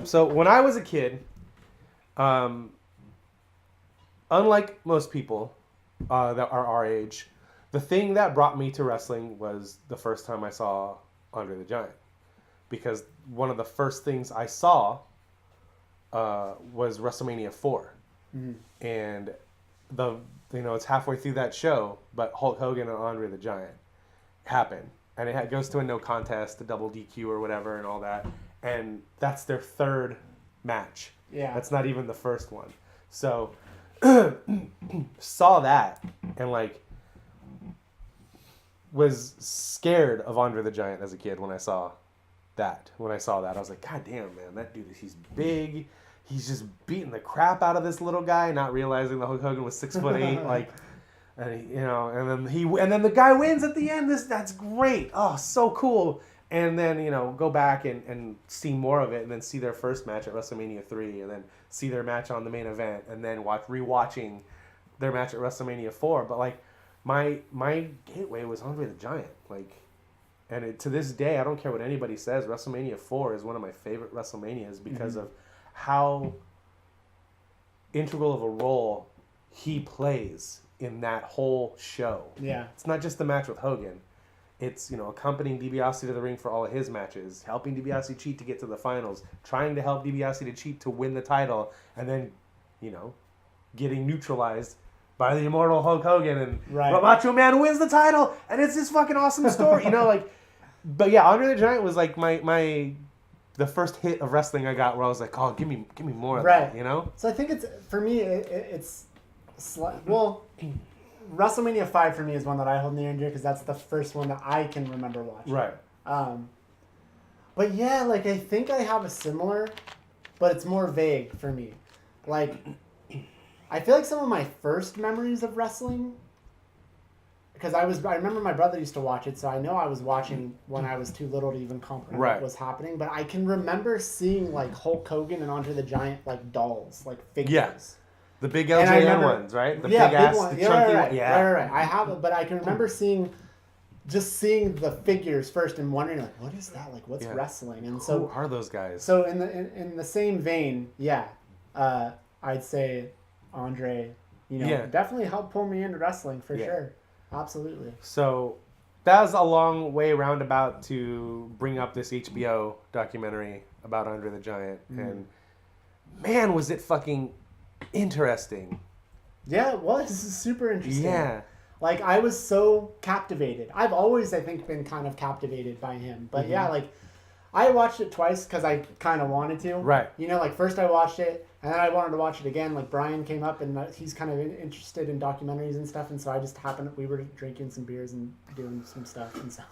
So when I was a kid, unlike most people that are our age, the thing that brought me to wrestling was the first time I saw Andre the Giant. Because one of the first things I saw was WrestleMania 4. Mm-hmm. And it's halfway through that show, but Hulk Hogan and Andre the Giant happen. And it goes to a no contest, a double DQ or whatever and all that. And that's their third match. Yeah. That's not even the first one. So, saw that and was scared of Andre the Giant as a kid when I saw that. I was like, God damn, man, that dude, he's big. He's just beating the crap out of this little guy, not realizing that Hulk Hogan was 6'8", and then the guy wins at the end. That's great. Oh, so cool. And then, go back and see more of it, and then see their first match at WrestleMania 3, and then see their match on the main event, and then rewatching their match at WrestleMania 4. But my gateway was Andre the Giant. And to this day, I don't care what anybody says, WrestleMania 4 is one of my favorite WrestleManias because of how integral of a role he plays in that whole show. Yeah. It's not just the match with Hogan. It's, accompanying DiBiase to the ring for all of his matches, helping DiBiase cheat to get to the finals, trying to help DiBiase to cheat to win the title, and then, getting neutralized by the immortal Hulk Hogan, and Macho Man wins the title, and it's this fucking awesome story, But yeah, Andre the Giant was the first hit of wrestling I got where I was like, oh, give me more of that, So I think it's, for me, WrestleMania 5 for me is one that I hold near and dear because that's the first one that I can remember watching. Right. But yeah, I think I have a similar, but it's more vague for me. I feel like some of my first memories of wrestling, because I remember my brother used to watch it, so I know I was watching when I was too little to even comprehend what was happening. But I can remember seeing Hulk Hogan and Andre the Giant dolls, figures. Yeah. The big LJN ones, right? The big ass, one. the chunky one. Yeah, right. I have it, but I can remember seeing the figures first and wondering what is that? What's wrestling? And who are those guys? So in the same vein, I'd say Andre, definitely helped pull me into wrestling for sure. Absolutely. So that was a long way roundabout to bring up this HBO documentary about Andre the Giant, and man, was it fucking interesting. Yeah, it was. This is super interesting. Yeah. I was so captivated. I've always, I think, been kind of captivated by him. But I watched it twice because I kind of wanted to. Right. First I watched it, and then I wanted to watch it again. Brian came up, and he's kind of interested in documentaries and stuff, and so I just we were drinking some beers and doing some stuff. And so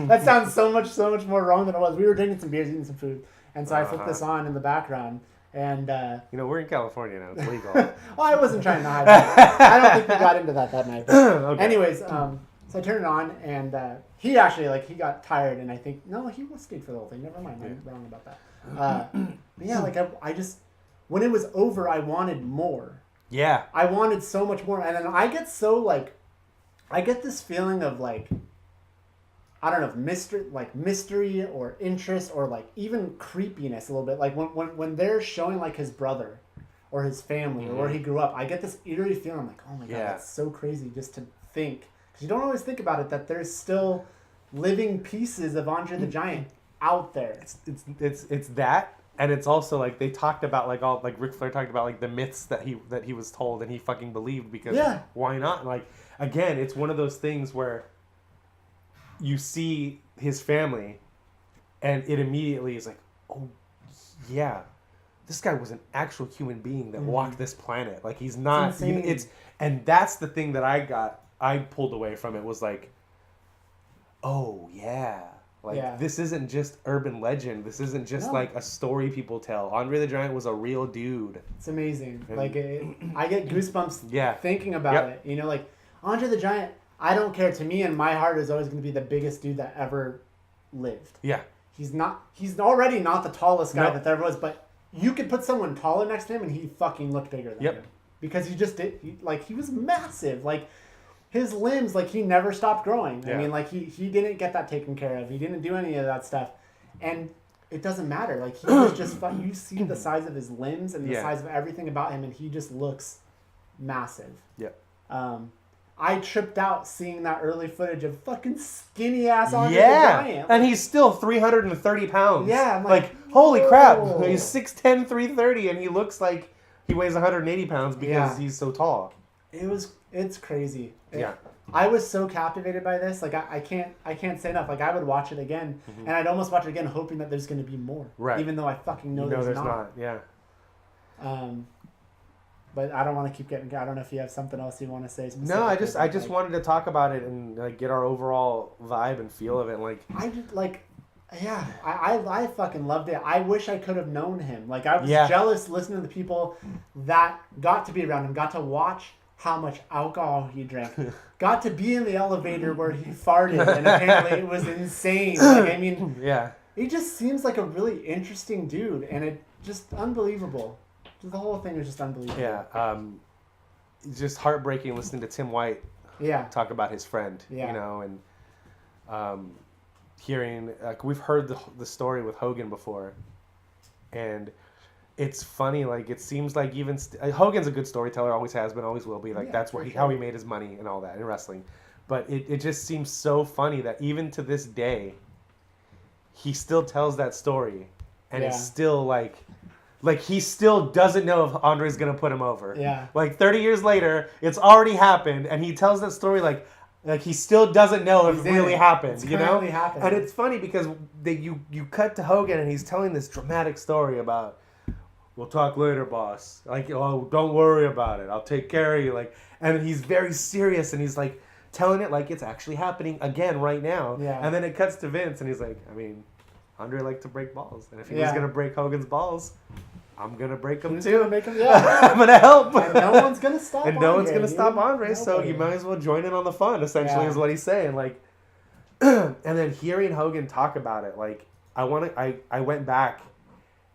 that sounds so much more wrong than it was. We were drinking some beers, eating some food, and so I flipped this on in the background. And we're in California now. It's legal. Well, I wasn't trying to hide that. I don't think we got into that night. But okay. Anyways, so I turned it on, and he actually he got tired, and I think no, he stayed for the whole thing. Never mind, I'm wrong about that. But yeah, I just when it was over, I wanted more. Yeah. I wanted so much more, and then I get so I get this feeling of I don't know if mystery or interest or even creepiness a little bit. When they're showing his brother or his family or where he grew up, I get this eerie feeling oh my God, that's so crazy just to think. Because you don't always think about it that there's still living pieces of Andre the Giant out there. It's that, and it's also they talked about Ric Flair talked about the myths that he was told and he fucking believed because why not? Again, it's one of those things where you see his family, and it immediately is oh, yeah, this guy was an actual human being that walked this planet. He's not. And that's the thing that I pulled away from it was oh yeah, this isn't just urban legend. This isn't just a story people tell. Andre the Giant was a real dude. It's amazing. And, I get goosebumps thinking about it. Andre the Giant. I don't care. To me, in my heart, is always going to be the biggest dude that ever lived. Yeah. He's already not the tallest guy that there was, but you could put someone taller next to him and he fucking looked bigger than him. Because he just did. He was massive. His limbs, he never stopped growing. Yeah. I mean, he didn't get that taken care of. He didn't do any of that stuff. And it doesn't matter. Like he was just fun. You see the size of his limbs and the size of everything about him, and he just looks massive. Yeah. I tripped out seeing that early footage of fucking skinny ass Andre the Giant. And he's still 330 pounds. Yeah, I'm like holy crap. He's 6'10", 330, and he looks like he weighs 180 pounds because he's so tall. It's crazy. Yeah. I was so captivated by this. Like I can't say enough. Like I would watch it again, and I'd almost watch it again, hoping that there's going to be more. Right. Even though I fucking know there's not. Yeah. But I don't want to keep getting. I don't know if you have something else you want to say. No, I just wanted to talk about it and like get our overall vibe and feel of it. Like I just like. Yeah, I fucking loved it. I wish I could have known him. Like I was jealous listening to the people that got to be around him, got to watch how much alcohol he drank, got to be in the elevator where he farted, and apparently it was insane. Like I mean, he just seems like a really interesting dude, and it just unbelievable. The whole thing was just unbelievable. Yeah, just heartbreaking listening to Tim White. Talk about his friend. Yeah. You know, and hearing like we've heard the story with Hogan before, and it's funny. Like it seems like even Hogan's a good storyteller, always has been, always will be. Like that's where how he made his money and all that in wrestling. But it just seems so funny that even to this day, he still tells that story, and it's still like he still doesn't know if Andre's gonna put him over. Yeah. Like 30 years later, it's already happened, and he tells that story like he still doesn't know if it really happened. It's you know? happened. And it's funny because you cut to Hogan, and he's telling this dramatic story about, we'll talk later, boss. Like, oh, don't worry about it. I'll take care of you. Like, and he's very serious, and he's like telling it like it's actually happening again right now. Yeah. And then it cuts to Vince, and he's like, I mean, Andre liked to break balls, and if he was gonna break Hogan's balls, I'm gonna break them too. Gonna make him, I'm gonna help. And no one's gonna stop. And no one's gonna stop Andre, so you might as well join in on the fun. Essentially, is what he's saying. Like, and then hearing Hogan talk about it, like I went back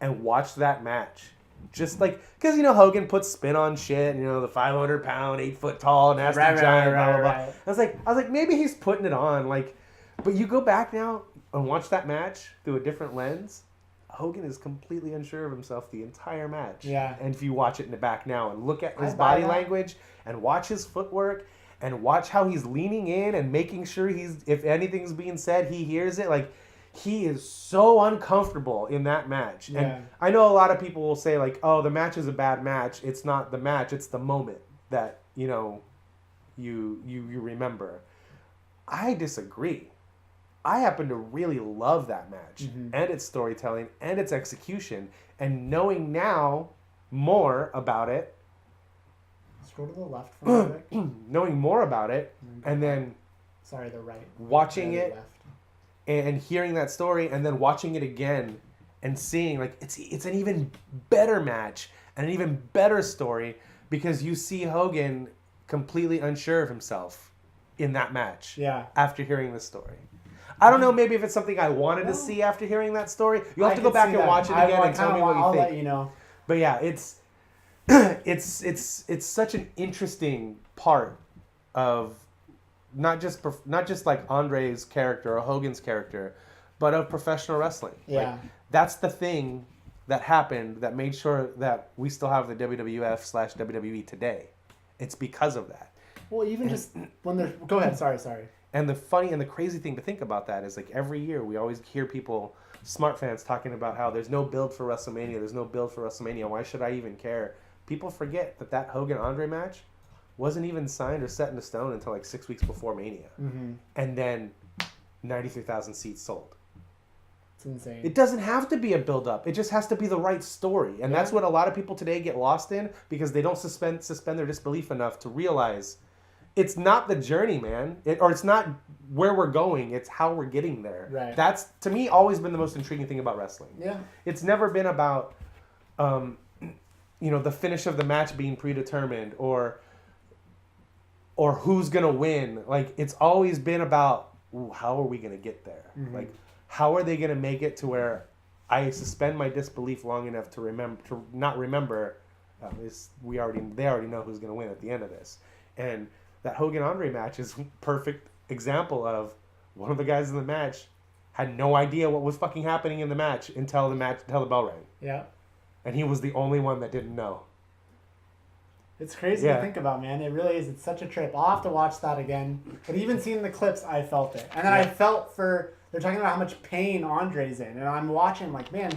and watched that match, just like because Hogan puts spin on shit, and the 500-pound, 8-foot tall, nasty giant, blah blah blah. I was like maybe he's putting it on, like, but you go back now and watch that match through a different lens. Hogan is completely unsure of himself the entire match. Yeah. And if you watch it in the back now and look at his body language and watch his footwork and watch how he's leaning in and making sure if anything's being said, he hears it. Like, he is so uncomfortable in that match. Yeah. And I know a lot of people will say, like, oh, the match is a bad match. It's not the match. It's the moment that, you remember. I disagree. I happen to really love that match and its storytelling and its execution, and knowing now more about it. Scroll to the left for a bit. Knowing more about it, and then the right. Watching it and hearing that story, and then watching it again and seeing like it's an even better match and an even better story because you see Hogan completely unsure of himself in that match. Yeah. After hearing the story. I don't know, maybe if it's something I wanted to see after hearing that story. You'll have to go back and watch it again and tell me what you think. I'll let you know. But yeah, it's such an interesting part of not just like Andre's character or Hogan's character, but of professional wrestling. Yeah. Like, that's the thing that happened that made sure that we still have the WWF/WWE today. It's because of that. Well, even just when they're... Go ahead. Sorry. And the funny and the crazy thing to think about that is like every year we always hear people, smart fans, talking about how there's no build for WrestleMania. There's no build for WrestleMania. Why should I even care? People forget that Hogan-Andre match wasn't even signed or set in stone until like 6 weeks before Mania. Mm-hmm. And then 93,000 seats sold. It's insane. It doesn't have to be a build-up. It just has to be the right story. And that's what a lot of people today get lost in because they don't suspend their disbelief enough to realize it's not the journey, man. Or it's not where we're going. It's how we're getting there. Right. That's, to me, always been the most intriguing thing about wrestling. Yeah. It's never been about, the finish of the match being predetermined or who's going to win. Like, it's always been about, how are we going to get there? Mm-hmm. Like, how are they going to make it to where I suspend my disbelief long enough to not remember, they already know who's going to win at the end of this. And that Hogan-Andre match is a perfect example of one of the guys in the match had no idea what was fucking happening in the match until the bell rang. Yeah. And he was the only one that didn't know. It's crazy to think about, man. It really is. It's such a trip. I'll have to watch that again. But even seeing the clips, I felt it. And then I felt they're talking about how much pain Andre's in. And I'm watching like, man,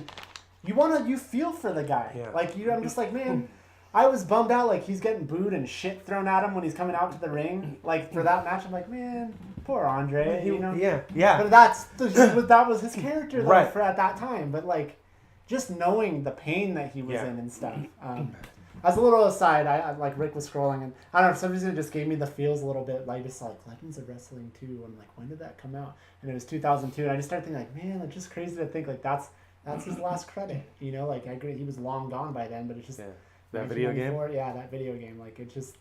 you feel for the guy. Yeah. Like, I'm just like, man, I was bummed out. Like, he's getting booed and shit thrown at him when he's coming out to the ring. Like, for that match, I'm like, man, poor Andre, you know? Yeah. But that was his character, though, for at that time. But, like, just knowing the pain that he was in and stuff. As a little aside, I like Rick was scrolling, and I don't know, for some reason it just gave me the feels a little bit. Like, just like Legends of Wrestling 2. I'm like, when did that come out? And it was 2002, and I just started thinking, like, man, it's just crazy to think, like, that's his last credit. You know, like, I agree, he was long gone by then, but it's just... That video game? Yeah, that video game. Like, it just...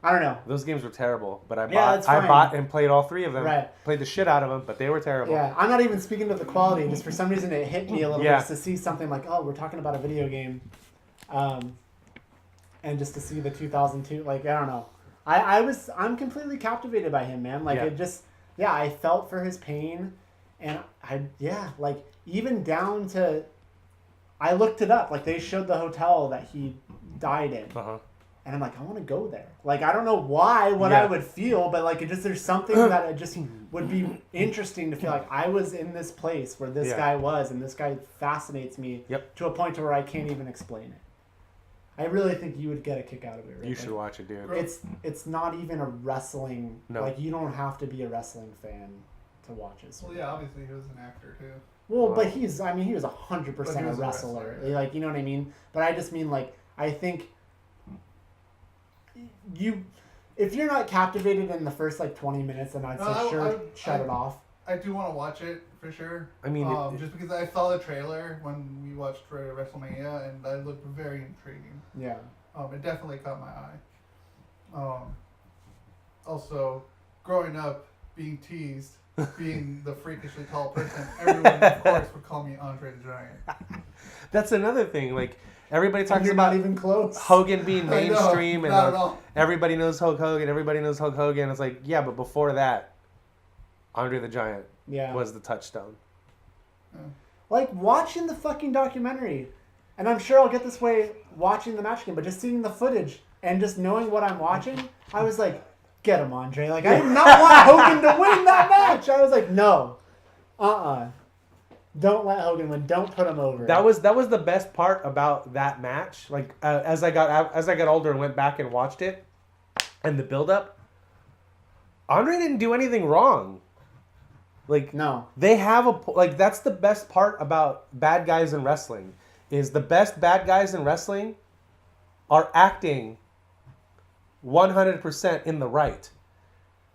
I don't know. Those games were terrible, but I fine. bought and played all 3 of them. Right. Played the shit out of them, but they were terrible. Yeah, I'm not even speaking to the quality. Just for some reason it hit me a little bit to see something like, oh, we're talking about a video game. And just to see the 2002, like, I don't know. I'm completely captivated by him, man. Like, it just, I felt for his pain. And like, even down to, I looked it up. Like, they showed the hotel that he died in. Uh-huh. And I'm like, I want to go there. Like, I don't know what I would feel, but, like, there's something that it just would be interesting to feel like I was in this place where this guy was, and this guy fascinates me to a point to where I can't even explain it. I really think you would get a kick out of it. Right? You should watch it, dude. It's not even a wrestling... No. Like, you don't have to be a wrestling fan to watch it. Well, yeah, obviously he was an actor, too. Well, but he was 100% a wrestler. Like, you know what I mean? But I just mean, like, I think... If you're not captivated in the first, like, 20 minutes, then I'd say shut it off. I do want to watch it for sure. I mean, just because I saw the trailer when we watched WrestleMania, and that looked very intriguing. Yeah. It definitely caught my eye. Also, growing up, being teased, being the freakishly tall person, everyone of course would call me Andre the Giant. That's another thing. Like, everybody talks You're about not even close. Hogan being mainstream, not at all. Everybody knows Hulk Hogan. Everybody knows Hulk Hogan. It's like, yeah, but before that, Andre the Giant was the touchstone. Yeah. Like, watching the fucking documentary, and I'm sure I'll get this way watching the match again, but just seeing the footage and just knowing what I'm watching, I was like, get him, Andre. Like, I did not want Hogan to win that match. I was like, no. Don't let Hogan win. Don't put him over. That was the best part about that match. Like, as I got older and went back and watched it, and the build-up, Andre didn't do anything wrong. Like, no, they have that's the best part about bad guys in wrestling, is the best bad guys in wrestling are acting 100% in the right.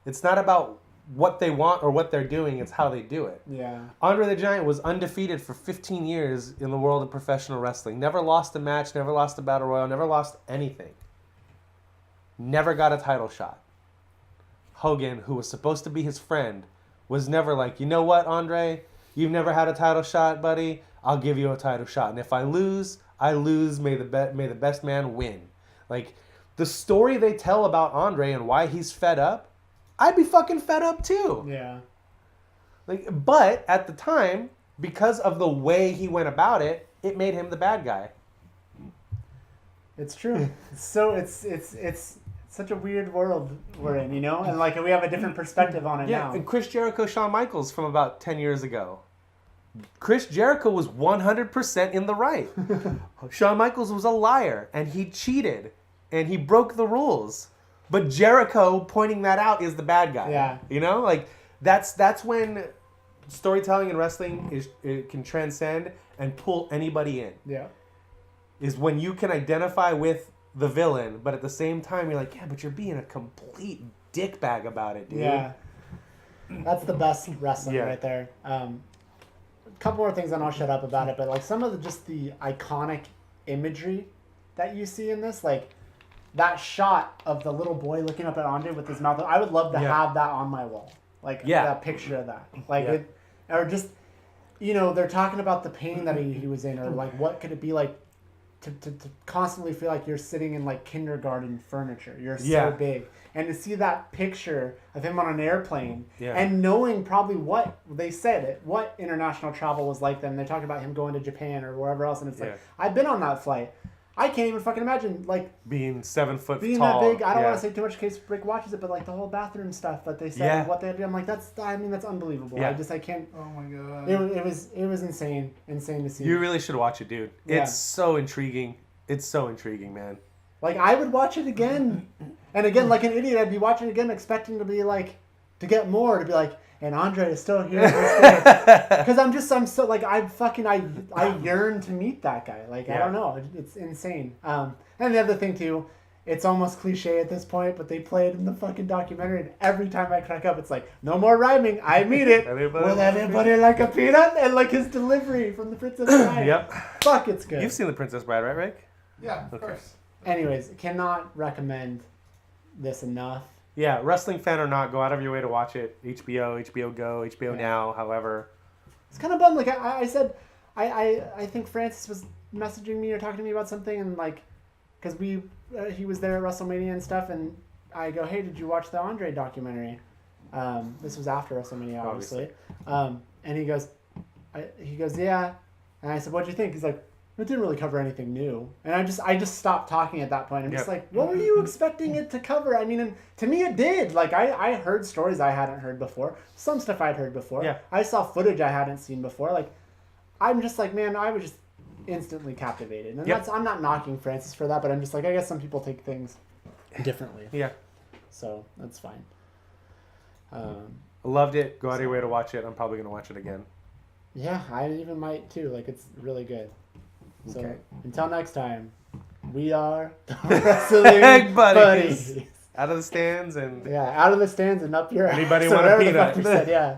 It's not about what they want or what they're doing, it's how they do it. Yeah. Andre the Giant was undefeated for 15 years in the world of professional wrestling. Never lost a match, never lost a battle royal, never lost anything. Never got a title shot. Hogan, who was supposed to be his friend, was never like, you know what, Andre? You've never had a title shot, buddy. I'll give you a title shot. And if I lose, I lose. May the best man win. Like, the story they tell about Andre and why he's fed up, I'd be fucking fed up too. Yeah. Like, but at the time, because of the way he went about it, it made him the bad guy. It's true. So it's such a weird world we're in, you know? And, like, we have a different perspective on it now. And Chris Jericho, Shawn Michaels from about 10 years ago. Chris Jericho was 100% in the right. Shawn Michaels was a liar, and he cheated, and he broke the rules. But Jericho pointing that out is the bad guy. Yeah. You know? Like, that's when storytelling in wrestling it can transcend and pull anybody in. Yeah. Is when you can identify with the villain, but at the same time you're like, yeah, but you're being a complete dickbag about it, dude. Yeah. That's the best wrestling right there. A couple more things and I'll shut up about it, but, like, some of the iconic imagery that you see in this, like that shot of the little boy looking up at Andre with his mouth. I would love to have that on my wall. Like, that picture of that. Like, or just, you know, they're talking about the pain that he was in, or, like, what could it be like to constantly feel like you're sitting in like kindergarten furniture. You're Yeah. so big. And to see that picture of him on an airplane Yeah. and knowing probably what they said, what international travel was like then. They talked about him going to Japan or wherever else. And it's like, I've been on that flight. I can't even fucking imagine like being 7 foot being tall. that big. I don't want to say too much in case Rick watches it, but like the whole bathroom stuff that they said and what they had to do. I'm like, that's unbelievable. Yeah. I can't. Oh my god. It was insane to see. You really should watch it, dude. Yeah. It's so intriguing. It's so intriguing, man. Like, I would watch it again. And again, like an idiot, I'd be watching it again expecting to be like, to get more, to be like, and Andre is still here. Because I'm so, like, I yearn to meet that guy. Like, I don't know. It's insane. And the other thing, too, it's almost cliche at this point, but they play it in the fucking documentary, and every time I crack up, it's like, no more rhyming. I mean it. Will anybody like a peanut? And, like, his delivery from The Princess Bride. Yep. Fuck, it's good. You've seen The Princess Bride, right, Rick? Yeah, of course. Anyways, cannot recommend this enough. Yeah, wrestling fan or not, go out of your way to watch it. HBO, HBO Go, HBO Now, however. It's kind of bummed. Like I said, I think Francis was messaging me or talking to me about something, and like, because he was there at WrestleMania and stuff, and I go, hey, did you watch the Andre documentary? This was after WrestleMania, obviously. And he goes, yeah. And I said, what'd you think? He's like, it didn't really cover anything new. And I just stopped talking at that point. I'm just like, what were you expecting it to cover? I mean, and to me it did. Like, I heard stories I hadn't heard before. Some stuff I'd heard before. Yeah. I saw footage I hadn't seen before. Like, I'm just like, man, I was just instantly captivated. And I'm not knocking Francis for that, but I'm just like, I guess some people take things differently. Yeah. So, that's fine. Loved it. Go out of your way to watch it. I'm probably going to watch it again. Yeah, I even might too. Like, it's really good. So, Okay. until next time, we are the Wrestling Buddies. Out of the stands and Yeah, out of the stands and up your Anybody ass, want a whatever the peanut? fuck you said, yeah.